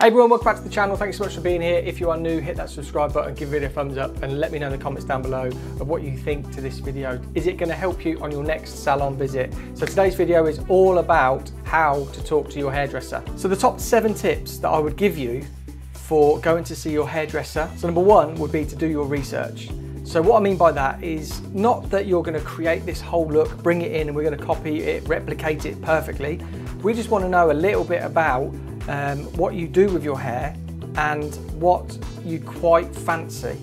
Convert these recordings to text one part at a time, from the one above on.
Hey everyone, welcome back to the channel. Thanks so much for being here. If you are new, hit that subscribe button, give the video a thumbs up, and let me know in the comments down below of what you think to this video. Is it going to help you on your next salon visit? So today's video is all about how to talk to your hairdresser. So the top 7 tips that I would give you for going to see your hairdresser. So number 1 would be to do your research. So what I mean by that is not that you're going to create this whole look, bring it in and we're going to copy it, replicate it perfectly. We just want to know a little bit about what you do with your hair and what you quite fancy,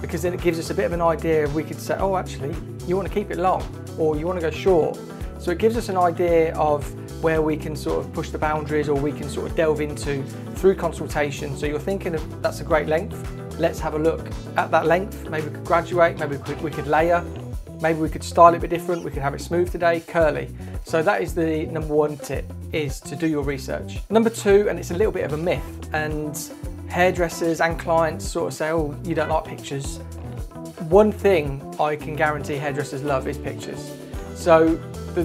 because then it gives us a bit of an idea. We could say, oh actually you want to keep it long or you want to go short, so it gives us an idea of where we can sort of push the boundaries, or we can sort of delve into through consultation. So you're thinking of that's a great length, let's have a look at that length. Maybe we could graduate, maybe we could layer, maybe we could style it a bit different, we could have it smooth today, curly. So that is the number 1 tip, is to do your research. Number 2, and it's a little bit of a myth, and hairdressers and clients sort of say, oh, you don't like pictures. One thing I can guarantee hairdressers love is pictures. So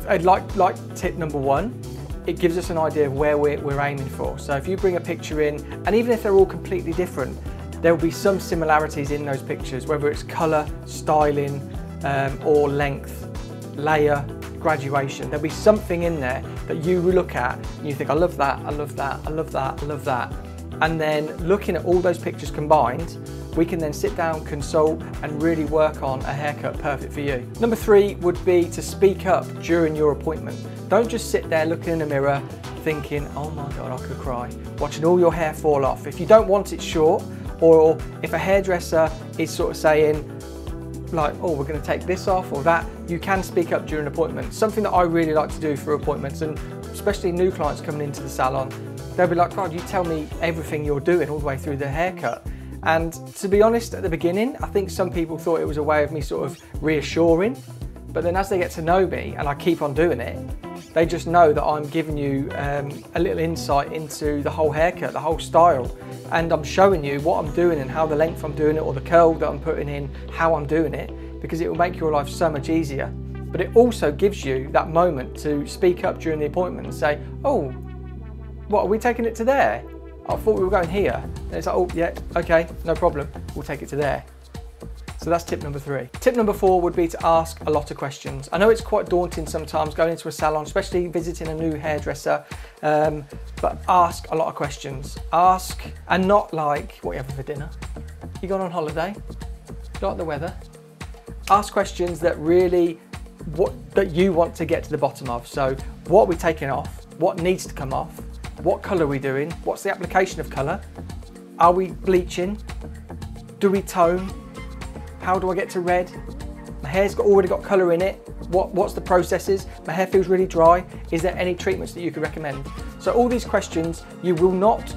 I'd like tip number 1, it gives us an idea of where we're aiming for. So if you bring a picture in, and even if they're all completely different, there will be some similarities in those pictures, whether it's colour, styling, or length, layer, graduation. There'll be something in there that you look at and you think, I love that, I love that, I love that, I love that. And then looking at all those pictures combined, we can then sit down, consult, and really work on a haircut perfect for you. Number 3 would be to speak up during your appointment. Don't just sit there looking in the mirror thinking, oh my God, I could cry, watching all your hair fall off. If you don't want it short, or if a hairdresser is sort of saying, like, oh, we're going to take this off or that, you can speak up during appointments. Something that I really like to do for appointments, and especially new clients coming into the salon, they'll be like, God, you tell me everything you're doing all the way through the haircut. And to be honest, at the beginning, I think some people thought it was a way of me sort of reassuring, but then as they get to know me and I keep on doing it, they just know that I'm giving you a little insight into the whole haircut, the whole style. And I'm showing you what I'm doing and how the length I'm doing it, or the curl that I'm putting in, how I'm doing it, because it will make your life so much easier. But it also gives you that moment to speak up during the appointment and say, oh, what, are we taking it to there? I thought we were going here. And it's like, oh yeah, okay, no problem, we'll take it to there. So that's tip number 3. Tip number 4 would be to ask a lot of questions. I know it's quite daunting sometimes going into a salon, especially visiting a new hairdresser, but ask a lot of questions. Ask, and not like, what are you having for dinner? You gone on holiday? You like the weather? Ask questions that really, that you want to get to the bottom of. So what are we taking off? What needs to come off? What colour are we doing? What's the application of colour? Are we bleaching? Do we tone? How do I get to red? My hair's already got colour in it. What's the processes? My hair feels really dry. Is there any treatments that you could recommend? So all these questions, you will not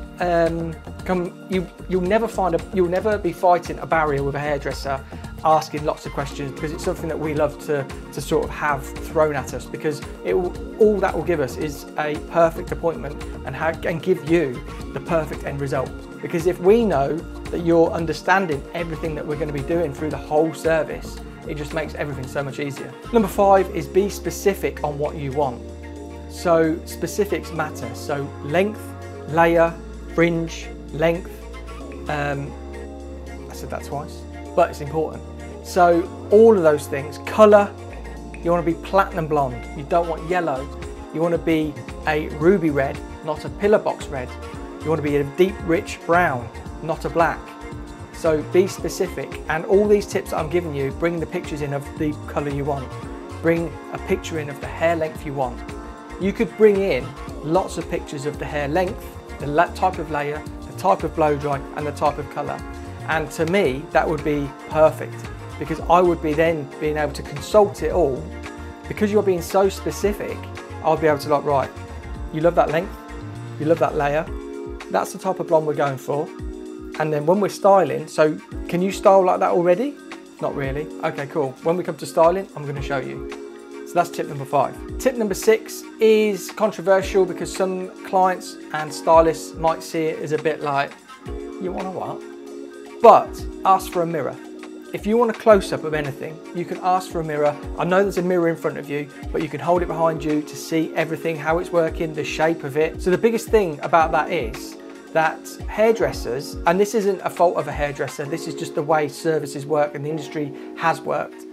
you'll never be fighting a barrier with a hairdresser asking lots of questions, because it's something that we love to sort of have thrown at us, because all that will give us is a perfect appointment and give you the perfect end result. Because if we know that you're understanding everything that we're going to be doing through the whole service, it just makes everything so much easier. Number 5 is be specific on what you want. So specifics matter. So length, layer, fringe, length. I said that twice, but it's important. So all of those things. Colour, you want to be platinum blonde. You don't want yellow. You want to be a ruby red, not a pillar box red. You want to be a deep, rich brown, not a black. So be specific, and all these tips that I'm giving you, bring the pictures in of the colour you want. Bring a picture in of the hair length you want. You could bring in lots of pictures of the hair length, the type of layer, the type of blow dry, and the type of colour. And to me, that would be perfect, because I would be then being able to consult it all. Because you're being so specific, I'll be able to like, right, you love that length, you love that layer, that's the type of blonde we're going for. And then when we're styling, so can you style like that already? Not really. Okay, cool. When we come to styling, I'm going to show you. So that's tip number 5. Tip number 6 is controversial, because some clients and stylists might see it as a bit like, you want a what? But ask for a mirror. If you want a close-up of anything, you can ask for a mirror. I know there's a mirror in front of you, but you can hold it behind you to see everything, how it's working, the shape of it. So the biggest thing about that is, that hairdressers, and this isn't a fault of a hairdresser, this is just the way services work and the industry has worked,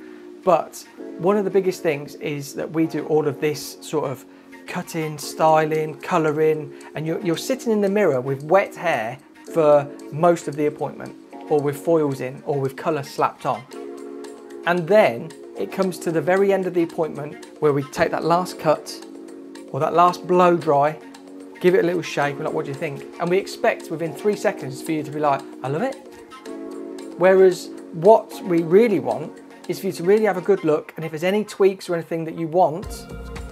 but one of the biggest things is that we do all of this sort of cutting, styling, colouring, and you're sitting in the mirror with wet hair for most of the appointment, or with foils in, or with colour slapped on. And then it comes to the very end of the appointment where we take that last cut or that last blow dry, give it a little shake, we're like, what do you think? And we expect within 3 seconds for you to be like, I love it. Whereas what we really want is for you to really have a good look, and if there's any tweaks or anything that you want,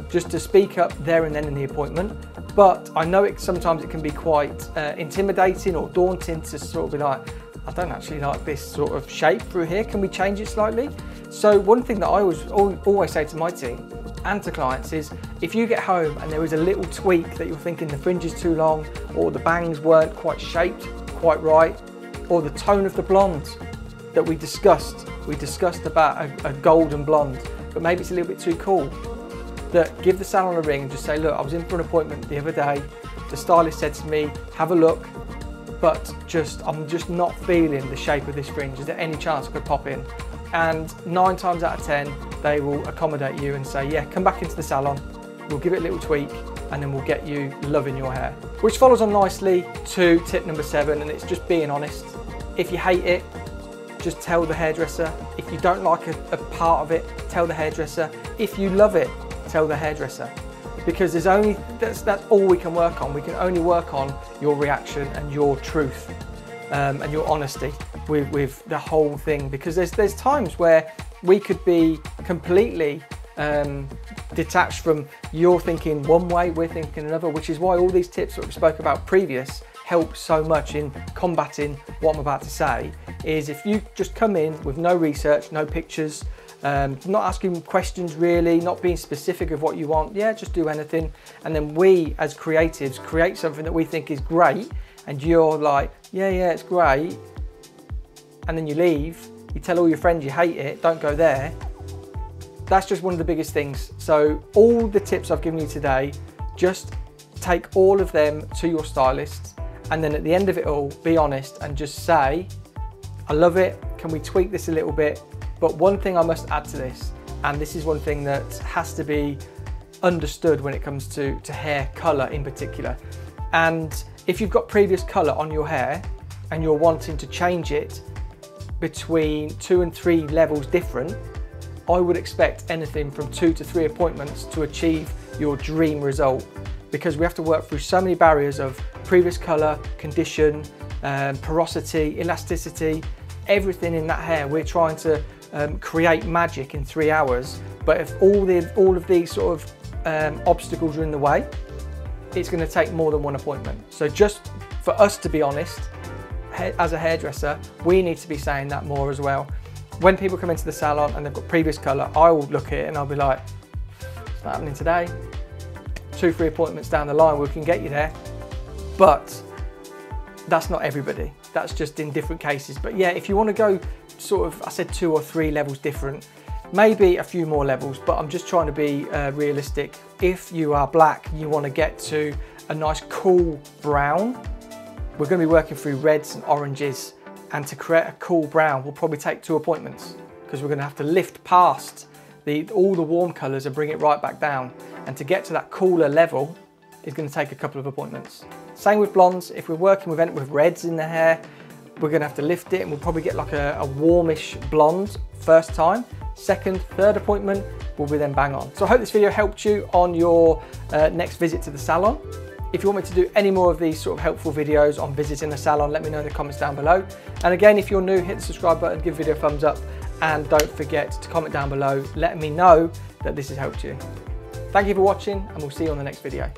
just to speak up there and then in the appointment. But I know sometimes it can be quite intimidating or daunting to sort of be like, I don't actually like this sort of shape through here, can we change it slightly? So one thing that I always say to my team and to clients is, if you get home and there is a little tweak that you're thinking the fringe is too long, or the bangs weren't quite shaped quite right, or the tone of the blonde that we discussed about a golden blonde, but maybe it's a little bit too cool, that give the salon a ring and just say, look, I was in for an appointment the other day, the stylist said to me, have a look, but I'm just not feeling the shape of this fringe, is there any chance I could pop in? And 9 times out of 10 they will accommodate you and say, yeah, come back into the salon, we'll give it a little tweak, and then we'll get you loving your hair. Which follows on nicely to tip number 7, and it's just being honest. If you hate it, just tell the hairdresser. If you don't like a part of it, tell the hairdresser. If you love it, tell the hairdresser. Because that's all we can work on. We can only work on your reaction and your truth and your honesty with the whole thing. Because there's times where we could be completely detached from you're thinking one way, we're thinking another, which is why all these tips that we spoke about previous help so much in combating what I'm about to say. Is if you just come in with no research, no pictures, not asking questions really, not being specific of what you want, yeah, just do anything, and then we as creatives create something that we think is great, and you're like, yeah, it's great, and then you leave, you tell all your friends you hate it, don't go there. That's just one of the biggest things. So all the tips I've given you today, just take all of them to your stylist, and then at the end of it all, be honest and just say, I love it, can we tweak this a little bit? But one thing I must add to this, and this is one thing that has to be understood when it comes to hair colour in particular. And if you've got previous colour on your hair and you're wanting to change it between 2 and 3 levels different, I would expect anything from 2 to 3 appointments to achieve your dream result, because we have to work through so many barriers of previous colour, condition, porosity, elasticity, everything in that hair. We're trying to create magic in 3 hours, but if all of these sort of obstacles are in the way, it's going to take more than one appointment. So just for us to be honest, as a hairdresser, we need to be saying that more as well. When people come into the salon and they've got previous colour, I will look at it and I'll be like, it's not happening today. 2-3 appointments down the line, we can get you there. But that's not everybody. That's just in different cases. But yeah, if you want to go sort of, I said 2 or 3 levels different, maybe a few more levels, but I'm just trying to be realistic. If you are black, you want to get to a nice cool brown, we're going to be working through reds and oranges, and to create a cool brown will probably take 2 appointments, because we're going to have to lift past all the warm colours and bring it right back down. And to get to that cooler level is going to take a couple of appointments. Same with blondes. If we're working with reds in the hair, we're going to have to lift it, and we'll probably get like a warmish blonde first time. Second, third appointment will be then bang on. So I hope this video helped you on your next visit to the salon. If you want me to do any more of these sort of helpful videos on visiting a salon, let me know in the comments down below. And again, if you're new, hit the subscribe button, give the video a thumbs up, and don't forget to comment down below, letting me know that this has helped you. Thank you for watching, and we'll see you on the next video.